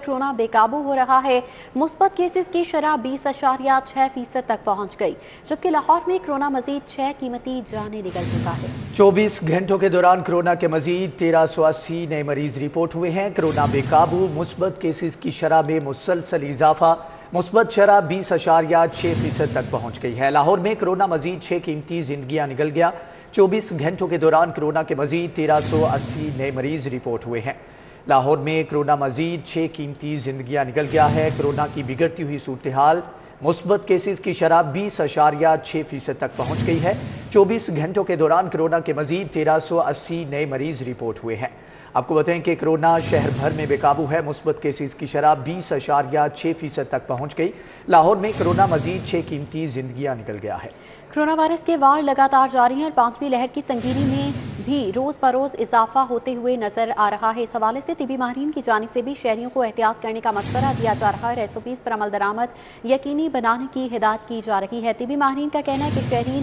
Corona बेकाबू हो रहा है। मुस्बत केसेस की शरह 20.6% तक पहुंच गई, जबकि लाहौर में कोरोना मजीद 6 कीमती जाने निकल चुका है। 24 घंटों के दौरान कोरोना के मजीद 1380 नए मरीज रिपोर्ट हुए हैं। कोरोना बेकाबू, मुस्बत केसेस की शरह में मुसलसल इजाफा, मुस्बत शरह 20.6% तक पहुंच गई है। लाहौर में कोरोना मजीद 6 कीमती जिंदगियां निकल गया। 24 घंटों के दौरान कोरोना के मजीद 1380 नए मरीज रिपोर्ट हुए हैं। लाहौर में कोरोना मजीद 6 कीमती जिंदगियां निकल गया है। कोरोना की बिगड़ती हुई सूरत हाल, मुस्बत केसेस की शरह 20.6% तक पहुंच गई है। 24 घंटों के दौरान कोरोना के मजीद 1380 नए मरीज रिपोर्ट हुए हैं। आपको बताएं कि कोरोना शहर भर में बेकाबू है। मुस्बत केसेस की शरह 20.6% तक पहुंच गई। लाहौर में कोरोना मजीद 6 कीमती जिंदगियां निकल गया है। कोरोना वायरस के वार लगातार जारी हैं और 5वीं लहर की संगीनी में भी रोज बरोज इजाफा होते हुए नजर आ रहा है। इस हवाले से तिबी माहिरीन की जानिब से भी शहरियों को एहतियात करने का मशवरा दिया जा रहा है। SOPs पर अमल दरामद यकीनी बनाने की हिदायत की जा रही है। तिबी माहिरीन का कहना है कि शहरीन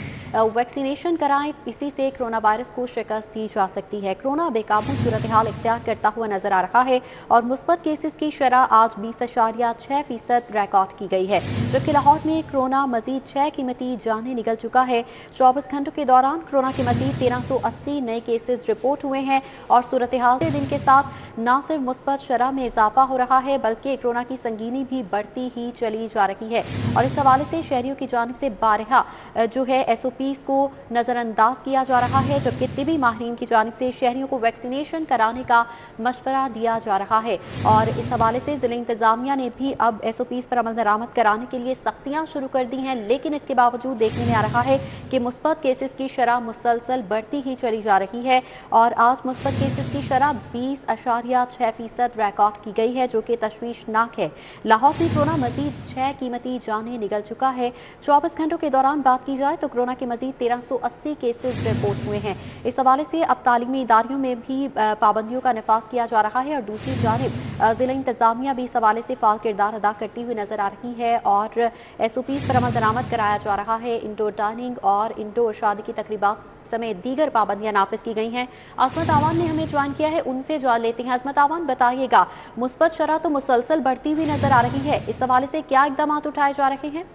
वैक्सीनेशन कराएं, इसी से कोरोना वायरस को शिकस्त दी जा सकती है। कोरोना बेकाबू सूरत हाल इख्तियार करता हुआ नजर आ रहा है और मुस्बत केसेस की शरह आज 20.6% रिकॉर्ड की गई है, जबकि लाहौर में कोरोना मजीद 6 कीमती जाने निकल चुका है। 24 घंटों के दौरान कोरोना के मजीद 1380 नए केसेस रिपोर्ट हुए हैं और सूरत हाल के दिन के साथ न सिर्फ मुस्बत शरह में इजाफा हो रहा है, बल्कि कोरोना की संगीनी भी बढ़ती ही चली जा रही है। और इस हवाले से शहरियों की जानिब से बारहा जो है SOPs को नज़रअंदाज किया जा रहा है, जबकि तिबी माहिरीन की जानिब से शहरियों को वैक्सीनेशन कराने का मशवरा दिया जा रहा है। और इस हवाले से ज़िला इंतजामिया ने भी अब SOPs पर अमल दरामद कराने के लिए सख्तियाँ शुरू कर दी हैं, लेकिन इसके बावजूद देखने में आ रहा है कि मुस्बत केसेस की शरह मुसलसल बढ़ती ही चली जा रही है और आज मुस्बत केसेस की शरह 20.6% रिकॉर्ड की गई है, जो कि तशवीशनाक है। लाहौर में कोरोना मजीद 6 कीमती जाने निकल चुका है। 24 घंटों के दौरान बात की जाए तो कोरोना के मजीद 1380 केसेस रिपोर्ट हुए हैं। इस हवाले से अब तालीमी इदारों में भी पाबंदियों का नफाज किया जा रहा है और दूसरी जानिब ज़िला इंतजामिया भी इस हवाले से फाल किरदार अदा करती हुई नजर आ रही है और SOPs पर अमल दरामद कराया जा रहा है। इंडोर डाइनिंग और इंडोर शादी की तकरीबात समेत दीगर पाबंदियां नाफिज की गई हैं। आसमत आवान ने हमें ज्वाइन किया है, उनसे जान लेते हैं। आसमत आवान, बताइएगा, मुस्बत शरह तो मुसलसल बढ़ती हुई नजर आ रही है, इस हवाले से क्या इकदाम उठाए जा रहे हैं?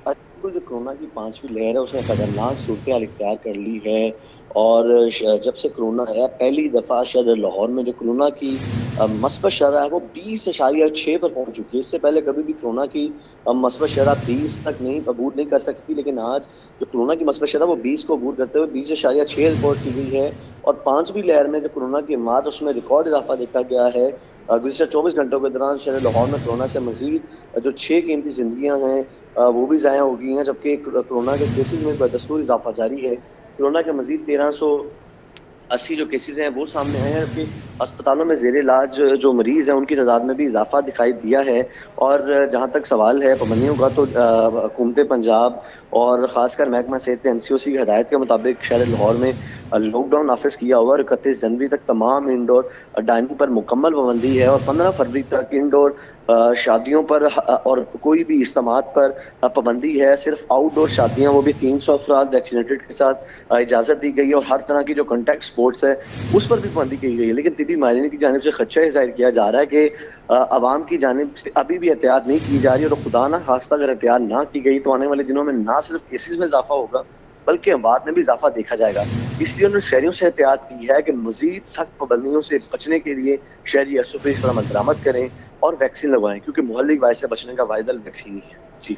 बिल्कुल, जो कोरोना की 5वीं लहर है उसने खतरनाक सूरत हाल इख्तियार कर ली है और जब से कोरोना आया पहली दफ़ा शायद लाहौर में जो कोरोना की मस्बत शरह है वो 20.6 पर पहुंच चुकी है। इससे पहले कभी भी कोरोना की मस्बत शरह 20 तक नहीं अबूर नहीं कर सकती, लेकिन आज जो कोरोना की मस्बत शरह वो 20 को अबूर करते हुए 20.6 रिकॉर्ड की गई है। और 5वीं लहर में जो कोरोना की मात उसमें रिकॉर्ड इजाफा देखा गया है। गुज़श्ता 24 घंटों के दौरान शहर लाहौर में कोरोना से मजीद जो 6 कीमती जिंदगियाँ हैं वो भी ज़ाया हो गई हैं, जबकि कोरोना के केसेस में बदस्तूर इजाफा जारी है। कोरोना के मजीद 1380 जो केसेस हैं वो सामने आए हैं, जबकि अस्पतालों में ज़ेर इलाज जो मरीज़ हैं उनकी तादाद में भी इजाफा दिखाई दिया है। और जहाँ तक सवाल है पाबंदियों का, तो हुकूमत पंजाब और ख़ासकर महकमा सेहत ने NCOC की हदायत के मुताबिक शहर लाहौर में लॉकडाउन नाफिज किया हुआ और 31 जनवरी तक तमाम इंडोर डाइनिंग पर मुकम्मल पाबंदी है और 15 फरवरी तक इंडोर शादियों पर और कोई भी इज्तिमात पर पाबंदी है। सिर्फ आउटडोर शादियाँ, वो भी 300 अफराद वैक्सीनेटेड के साथ इजाज़त दी गई है और हर तरह की जो कॉन्टैक्ट स्पोर्ट्स है उस पर भी पाबंदी की गई है। लेकिन तिबी माहिरीन की जानिब से खदशा जाहिर किया जा रहा है कि आवाम की जानिब से अभी भी एहतियात नहीं की जा रही और खुदा ना खास्ता अगर एहतियात ना की गई तो आने वाले दिनों में ना सिर्फ केसेस में इजाफा होगा बल्कि अमवात में भी इजाफा देखा जाएगा। इसलिए उन्होंने शहरियों से एहतियात की है कि मजीद सख्त पाबंदियों से बचने के लिए शहरी SOPs पर अमल दरामद करें और वैक्सीन लगवाएं, क्योंकि मोहल्लिक वायरस से बचने का वाहिद हल वैक्सीन ही है। जी।